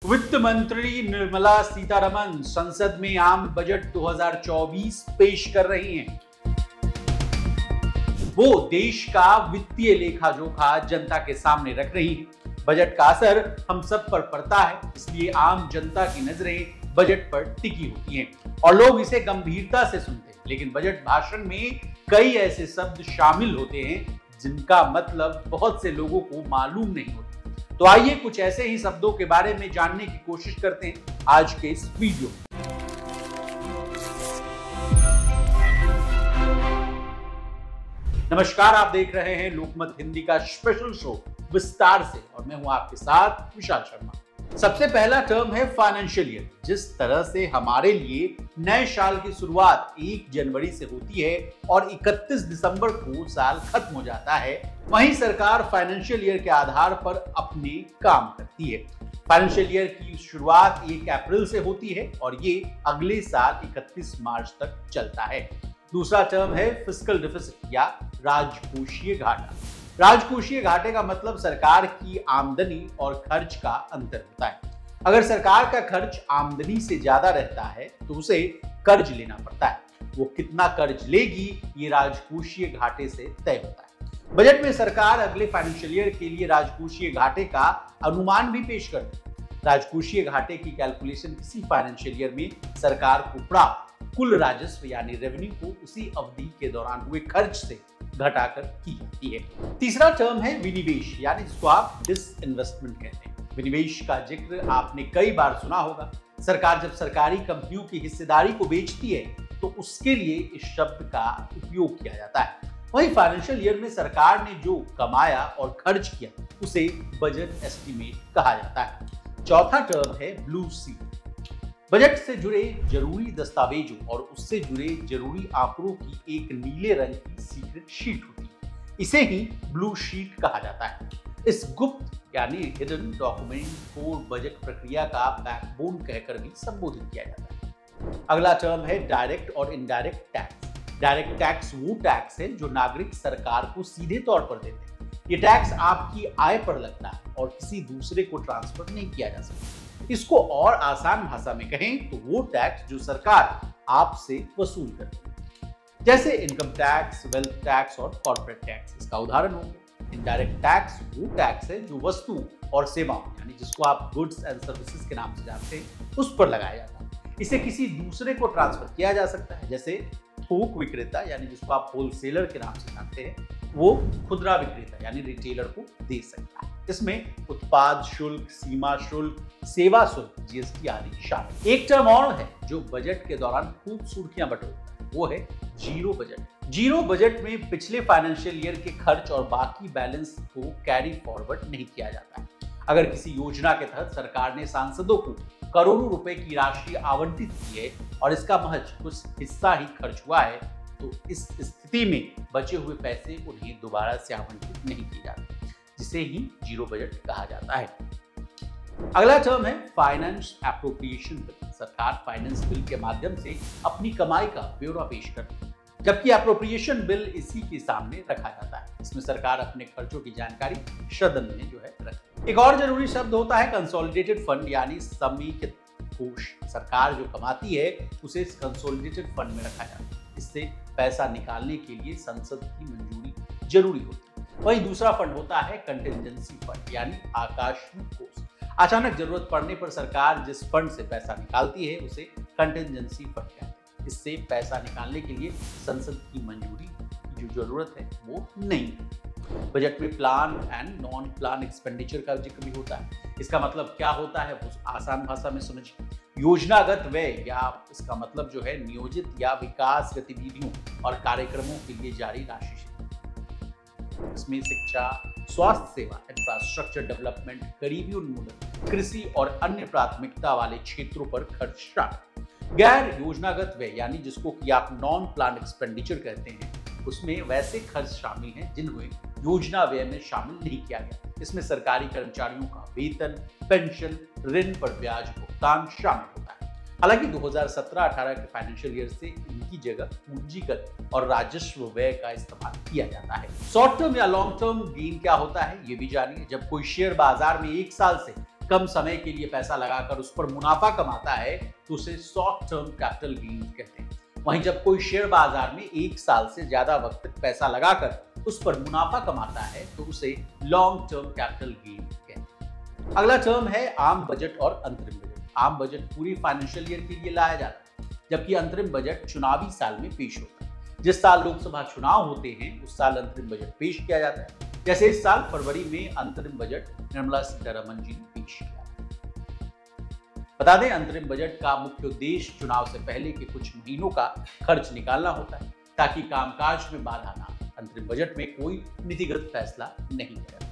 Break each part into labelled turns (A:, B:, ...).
A: वित्त मंत्री निर्मला सीतारमण संसद में आम बजट 2024 पेश कर रही हैं। वो देश का वित्तीय लेखा जोखा जनता के सामने रख रही हैं। बजट का असर हम सब पर पड़ता है, इसलिए आम जनता की नजरें बजट पर टिकी होती हैं और लोग इसे गंभीरता से सुनते हैं। लेकिन बजट भाषण में कई ऐसे शब्द शामिल होते हैं जिनका मतलब बहुत से लोगों को मालूम नहीं होता। तो आइए कुछ ऐसे ही शब्दों के बारे में जानने की कोशिश करते हैं आज के इस वीडियो में। नमस्कार, आप देख रहे हैं लोकमत हिंदी का स्पेशल शो विस्तार से और मैं हूं आपके साथ विशाल शर्मा। सबसे पहला टर्म है फाइनेंशियल ईयर। जिस तरह से हमारे लिए नए साल की शुरुआत 1 जनवरी से होती है और 31 दिसंबर को साल खत्म हो जाता है, वहीं सरकार फाइनेंशियल ईयर के आधार पर अपने काम करती है। फाइनेंशियल ईयर की शुरुआत 1 अप्रैल से होती है और ये अगले साल 31 मार्च तक चलता है। दूसरा टर्म है फिस्कल डिफिसिट या राजकोषीय घाटा। राजकोषीय घाटे का मतलब सरकार की आमदनी और खर्च का अंतर होता है। अगर सरकार का खर्च आमदनी से ज्यादा रहता है तो उसे कर्ज लेना पड़ता है। वो कितना कर्ज लेगी ये राजकोषीय घाटे से तय होता है। बजट में सरकार अगले फाइनेंशियल ईयर के लिए राजकोषीय घाटे का अनुमान भी पेश करती है। राजकोषीय घाटे की कैलकुलेशन किसी फाइनेंशियल ईयर में सरकार को प्राप्त कुल राजस्व यानी रेवेन्यू को उसी अवधि के दौरान हुए खर्च से घटाकर की जाती है। तीसरा टर्म है विनिवेश यानी जिसको आप डिसइन्वेस्टमेंट कहते हैं। विनिवेश का जिक्र आपने कई बार सुना होगा। सरकार जब सरकारी कंपनियों की हिस्सेदारी को बेचती है तो उसके लिए इस शब्द का उपयोग किया जाता है। वहीं फाइनेंशियल ईयर में सरकार ने जो कमाया और खर्च किया उसे बजट एस्टीमेट कहा जाता है। चौथा टर्म है ब्लू शीट। बजट से जुड़े जरूरी दस्तावेजों और उससे जुड़े जरूरी आंकड़ों की एक नीले रंग की सीक्रेट शीट होती है। इसे ही ब्लू शीट कहा जाता है। इस गुप्त यानी हिडन डॉक्यूमेंट को बजट प्रक्रिया का बैकबोन कहकर भी संबोधित किया जाता है। अगला टर्म है डायरेक्ट और इनडायरेक्ट टैक्स। डायरेक्ट टैक्स वो टैक्स है जो नागरिक सरकार को सीधे तौर पर देते हैं। ये टैक्स आपकी आय पर लगता है और किसी दूसरे को ट्रांसफर नहीं किया जा सकता। इसको और आसान भाषा में कहें तो वो टैक्स जो सरकार आपसे वसूल करती है, जैसे इनकम टैक्स, वेल्थ टैक्स और कॉर्पोरेट टैक्स। इसका उदाहरण हो गया इनडायरेक्ट टैक्स वो टैक्स है जो वस्तु और सेवाओं यानी जिसको आप गुड्स एंड सर्विसेज के नाम से जानते हैं उस पर लगाया जाता है। इसे किसी दूसरे को ट्रांसफर किया जा सकता है, जैसे थोक विक्रेता यानी जिसको आप होलसेलर के नाम से जानते हैं वो खुदरा विक्रेता यानी रिटेलर को दे सकता है। इसमें उत्पाद शुल्क, सीमा शुल्क, सेवा शुल्क, जीएसटी आदि शामिल। एक टर्म और है जो बजट के दौरान खूब सुर्खियां बटोरता है, वो है जीरो बजट। जीरो बजट में पिछले फाइनेंशियल ईयर के खर्च और बाकी बैलेंस को कैरी फॉरवर्ड नहीं किया जाता है। अगर किसी योजना के तहत सरकार ने सांसदों को करोड़ों रुपए की राशि आवंटित की है और इसका महज कुछ हिस्सा ही खर्च हुआ है तो इस स्थिति में बचे हुए पैसे उन्हें दोबारा से आवंटित नहीं किए जाते, जिसे ही जीरो बजट कहा जाता है। अगला टर्म है फाइनेंस एप्रोप्रिएशन बिल। सरकार फाइनेंस बिल के माध्यम से अपनी कमाई का ब्यौरा पेश करती है, जबकि एप्रोप्रिएशन बिल इसी के सामने रखा जाता है। इसमें सरकार अपने खर्चों की जानकारी सदन में जो है रखती है। एक और जरूरी शब्द होता है कंसोलिडेटेड फंड यानी समेकित कोष। सरकार जो कमाती है उसे कंसोलिडेटेड फंड में रखा जाता है। इससे पैसा निकालने के लिए संसद की मंजूरी जरूरी होती है। वहीं दूसरा फंड होता है कंटिजेंसी फंड यानी आकस्मिक कोष। अचानक जरूरत पड़ने पर सरकार जिस फंड से पैसा निकालती है उसे कंटिजेंसी फंड कहते हैं। इससे पैसा निकालने के लिए संसद की मंजूरी की जो जरूरत है वो नहीं है। बजट में plan and non plan expenditure का जिक्र भी होता है। इसका मतलब क्या होता है वो आसान भाषा में समझिए। योजनागत व्यय या इसका मतलब जो है नियोजित या विकास गतिविधियों और कार्यक्रमों के लिए जारी राशि है। इसमें शिक्षा, स्वास्थ्य सेवा, इंफ्रास्ट्रक्चर डेवलपमेंट, गरीबी उन्मूलन, कृषि और अन्य प्राथमिकता वाले क्षेत्रों पर खर्च शामिल। गैर योजनागत व्यय यानी जिसको कि आप नॉन प्लान एक्सपेंडिचर कहते हैं, उसमें वैसे खर्च शामिल हैं जिन्हें योजना व्यय में शामिल नहीं किया गया। इसमें सरकारी कर्मचारियों का वेतन, पेंशन, ऋण पर ब्याज भुगतान शामिल होता है। हालांकि 2017-18 के फाइनेंशियल ईयर से इनकी जगह पूंजीगत और राजस्व व्यय का इस्तेमाल किया जाता है। शॉर्ट टर्म या लॉन्ग टर्म गेन क्या होता है ये भी जानिए। जब कोई शेयर बाजार में 1 साल से कम समय के लिए पैसा लगाकर उस पर मुनाफा कमाता है तो उसे शॉर्ट टर्म कैपिटल गेन कहते हैं। वहीं जब कोई शेयर बाजार में 1 साल से ज्यादा वक्त तक पैसा लगाकर उस पर मुनाफा कमाता है तो उसे लॉन्ग टर्म कैपिटल गेन कहते हैं। अगला टर्म है आम बजट और अंतरिम बजट। आम बजट पूरी फाइनेंशियल ईयर के लिए लाया जाता है, जबकि अंतरिम बजट चुनावी साल में पेश होता है। जिस साल लोकसभा चुनाव होते हैं उस साल अंतरिम बजट पेश किया जाता है। जैसे इस साल फरवरी में अंतरिम बजट निर्मला सीतारमण जी ने पेश किया। बता दें, अंतरिम बजट का मुख्य उद्देश्य चुनाव से पहले के कुछ महीनों का खर्च निकालना होता है ताकि कामकाज में बाधा ना आए। अंतरिम बजट में कोई नीतिगत फैसला नहीं किया।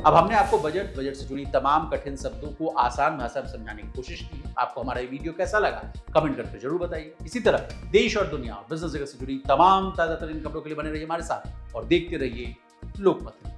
A: अब हमने आपको बजट से जुड़ी तमाम कठिन शब्दों को आसान भाषा में समझाने की कोशिश की है। आपको हमारा ये वीडियो कैसा लगा कमेंट करके जरूर बताइए। इसी तरह देश और दुनिया और बिजनेस जगत से जुड़ी तमाम ताजा तरीन खबरों के लिए बने रहिए हमारे साथ और देखते रहिए लोकमत।